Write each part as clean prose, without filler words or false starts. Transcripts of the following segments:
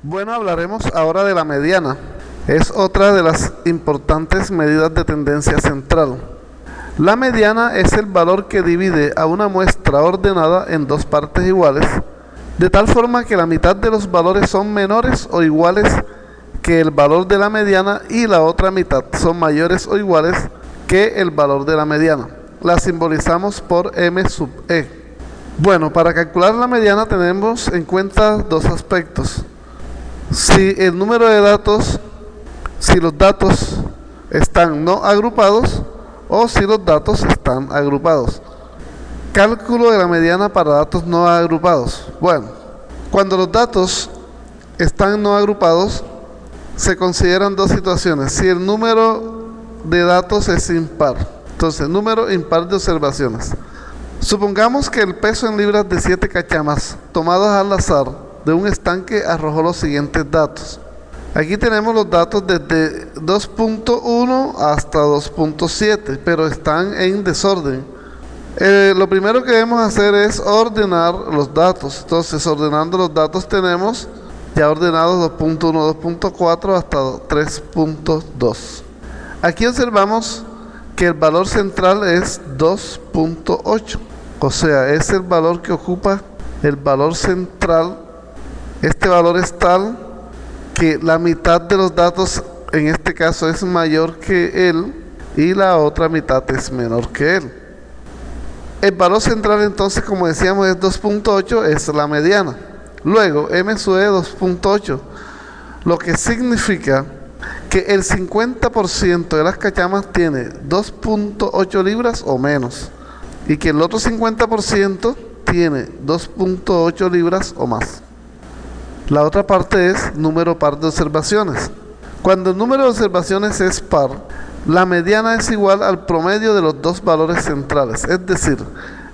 Bueno, hablaremos ahora de la mediana. Es otra de las importantes medidas de tendencia central. La mediana es el valor que divide a una muestra ordenada en dos partes iguales, de tal forma que la mitad de los valores son menores o iguales que el valor de la mediana y la otra mitad son mayores o iguales que el valor de la mediana. La simbolizamos por M sub E. Bueno, para calcular la mediana tenemos en cuenta dos aspectos. Si el número de datos, si los datos están no agrupados o si los datos están agrupados. Cálculo de la mediana para datos no agrupados. Bueno, cuando los datos están no agrupados, se consideran dos situaciones. Si el número de datos es impar, entonces número impar de observaciones. Supongamos que el peso en libras de 7 cachamas tomadas al azar de un estanque arrojó los siguientes datos. Aquí tenemos los datos desde 2.1 hasta 2.7, pero están en desorden. Lo primero que debemos hacer es ordenar los datos. Entonces, ordenando los datos tenemos ya ordenados 2.1, 2.4 hasta 3.2. Aquí observamos que el valor central es 2.8. O sea, es el valor que ocupa el valor central. Este valor es tal que la mitad de los datos en este caso es mayor que él y la otra mitad es menor que él. El valor central entonces, como decíamos, es 2.8, es la mediana. Luego M sub E 2.8, lo que significa que el 50% de las cachamas tiene 2.8 libras o menos y que el otro 50% tiene 2.8 libras o más. La otra parte es número par de observaciones. Cuando el número de observaciones es par, la mediana es igual al promedio de los dos valores centrales, es decir,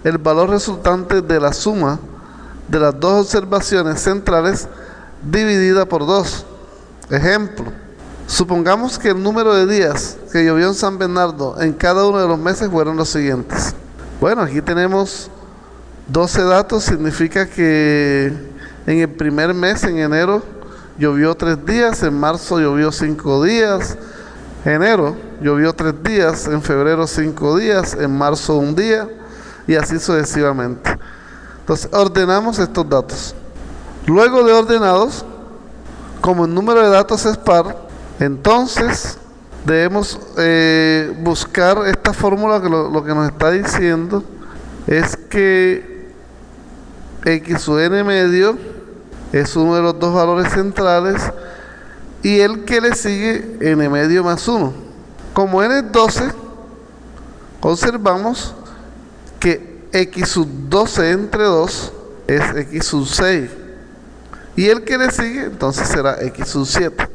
el valor resultante de la suma de las dos observaciones centrales dividida por 2. Ejemplo, supongamos que el número de días que llovió en San Bernardo en cada uno de los meses fueron los siguientes. Bueno, aquí tenemos 12 datos, significa que en el primer mes, en enero, llovió 3 días, en marzo llovió 5 días, enero llovió 3 días, en febrero 5 días, en marzo 1 día y así sucesivamente. Entonces ordenamos estos datos. Luego de ordenados, como el número de datos es par, entonces debemos buscar esta fórmula que lo que nos está diciendo es que x sub n medio es uno de los dos valores centrales y el que le sigue n medio más 1. Como n es 12, observamos que x sub 12 entre 2 es x sub 6 y el que le sigue entonces será x sub 7.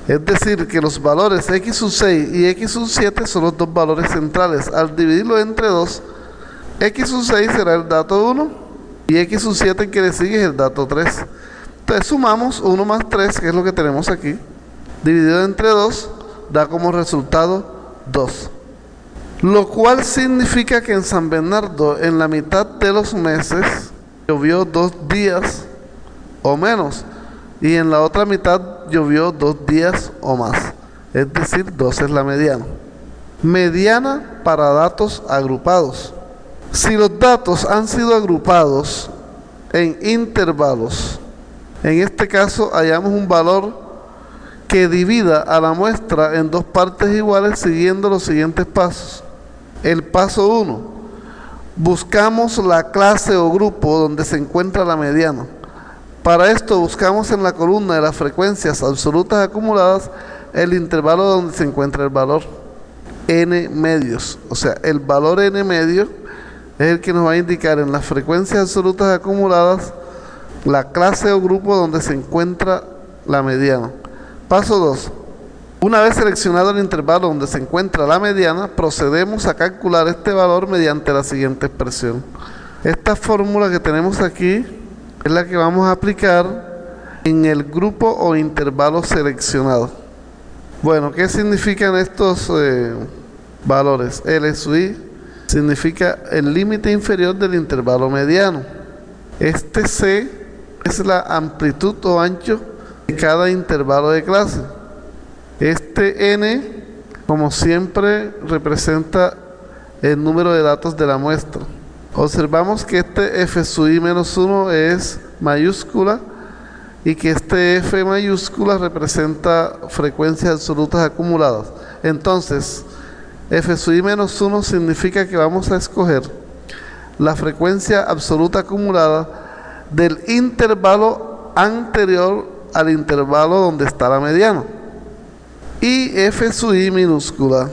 Es decir, que los valores x sub 6 y x sub 7 son los dos valores centrales. Al dividirlo entre 2, x sub 6 será el dato 1 y x sub 7 que le sigue es el dato 3. Entonces sumamos 1 más 3, que es lo que tenemos aquí, dividido entre 2, da como resultado 2. Lo cual significa que en San Bernardo, en la mitad de los meses, llovió 2 días o menos, y en la otra mitad llovió 2 días o más. Es decir, 2 es la mediana. Mediana para datos agrupados. Si los datos han sido agrupados en intervalos, en este caso hallamos un valor que divida a la muestra en dos partes iguales siguiendo los siguientes pasos. El paso 1, buscamos la clase o grupo donde se encuentra la mediana. Para esto buscamos en la columna de las frecuencias absolutas acumuladas el intervalo donde se encuentra el valor n medios. O sea, el valor n medio es el que nos va a indicar en las frecuencias absolutas acumuladas la clase o grupo donde se encuentra la mediana. Paso 2. Una vez seleccionado el intervalo donde se encuentra la mediana, procedemos a calcular este valor mediante la siguiente expresión. Esta fórmula que tenemos aquí es la que vamos a aplicar en el grupo o intervalo seleccionado. Bueno, ¿qué significan estos valores? L sub I significa el límite inferior del intervalo mediano. Este C es la amplitud o ancho de cada intervalo de clase. Este n, como siempre, representa el número de datos de la muestra. Observamos que este f sub i menos 1 es mayúscula y que este f mayúscula representa frecuencias absolutas acumuladas. Entonces, f sub i menos 1 significa que vamos a escoger la frecuencia absoluta acumulada del intervalo anterior al intervalo donde está la mediana. Y f sub i minúscula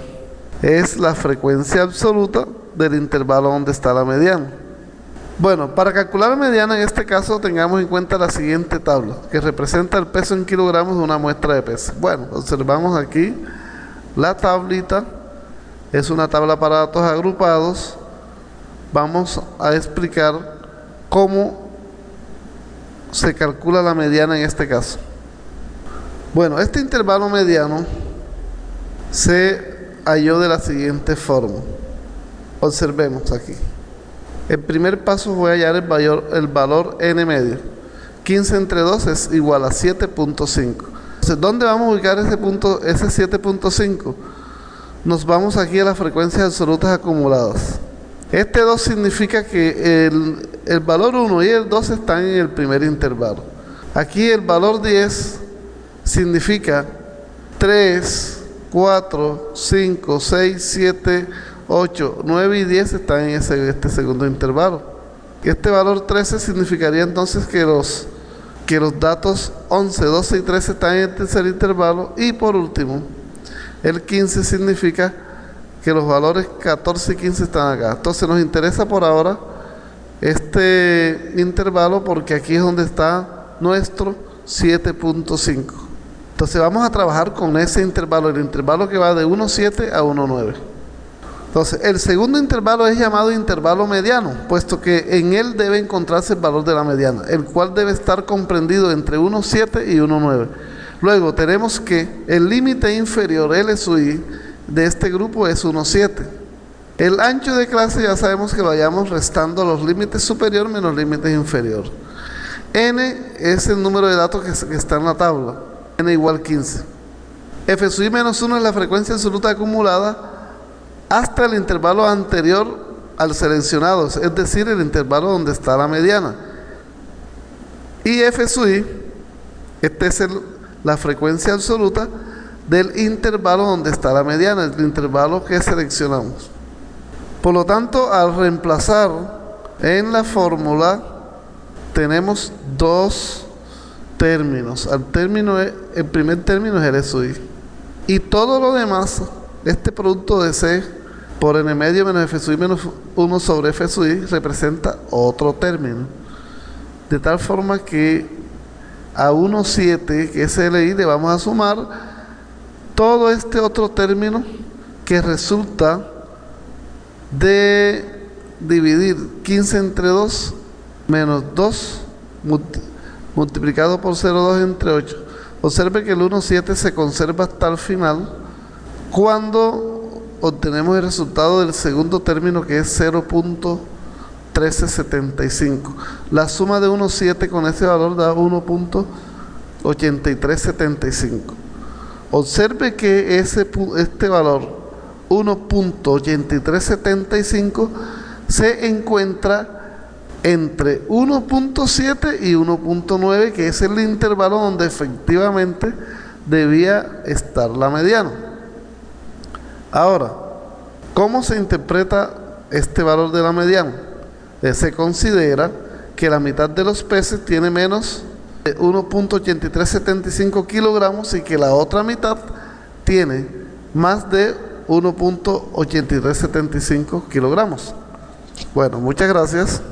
es la frecuencia absoluta del intervalo donde está la mediana. Bueno, para calcular la mediana en este caso tengamos en cuenta la siguiente tabla, que representa el peso en kilogramos de una muestra de peso. Bueno, observamos aquí la tablita, es una tabla para datos agrupados. Vamos a explicar cómo se calcula la mediana en este caso. Bueno, este intervalo mediano se halló de la siguiente forma. Observemos aquí. El primer paso voy a hallar el valor n medio. 15 entre 2 es igual a 7.5. Entonces, ¿dónde vamos a ubicar ese 7.5? Nos vamos aquí a las frecuencias absolutas acumuladas. Este 2 significa que el valor 1 y el 2 están en el primer intervalo. Aquí el valor 10 significa 3, 4, 5, 6, 7, 8, 9 y 10 están en este segundo intervalo. Este valor 13 significaría entonces que los datos 11, 12 y 13 están en el tercer intervalo. Y por último, el 15 significa que los valores 14 y 15 están acá. Entonces nos interesa por ahora este intervalo porque aquí es donde está nuestro 7.5. Entonces vamos a trabajar con ese intervalo, el intervalo que va de 1.7 a 1.9. Entonces el segundo intervalo es llamado intervalo mediano, puesto que en él debe encontrarse el valor de la mediana, el cual debe estar comprendido entre 1.7 y 1.9. Luego tenemos que el límite inferior L sub i de este grupo es 1.7. El ancho de clase ya sabemos que lo hallamos restando los límites superior menos límites inferior. N es el número de datos que está en la tabla, n igual 15. F sub i menos 1 es la frecuencia absoluta acumulada hasta el intervalo anterior al seleccionado, es decir, el intervalo donde está la mediana. Y f sub i, este es la frecuencia absoluta del intervalo donde está la mediana, el intervalo que seleccionamos. Por lo tanto, al reemplazar en la fórmula, tenemos dos términos. El primer término es L sub i. Y todo lo demás, este producto de C por n medio menos f sub i menos 1 sobre f sub i representa otro término. De tal forma que a 1.7, que es Li, le vamos a sumar todo este otro término que resulta de dividir 15 entre 2 menos 2 multiplicado por 0,2 entre 8. Observe que el 1.7 se conserva hasta el final cuando obtenemos el resultado del segundo término, que es 0.1375. La suma de 1.7 con ese valor da 1.8375. Observe que este valor 1.8375 se encuentra entre 1.7 y 1.9, que es el intervalo donde efectivamente debía estar la mediana. Ahora, ¿cómo se interpreta este valor de la mediana? Se considera que la mitad de los peces tiene menos de 1.8375 kilogramos y que la otra mitad tiene más de 1.8375 kilogramos. Bueno, muchas gracias.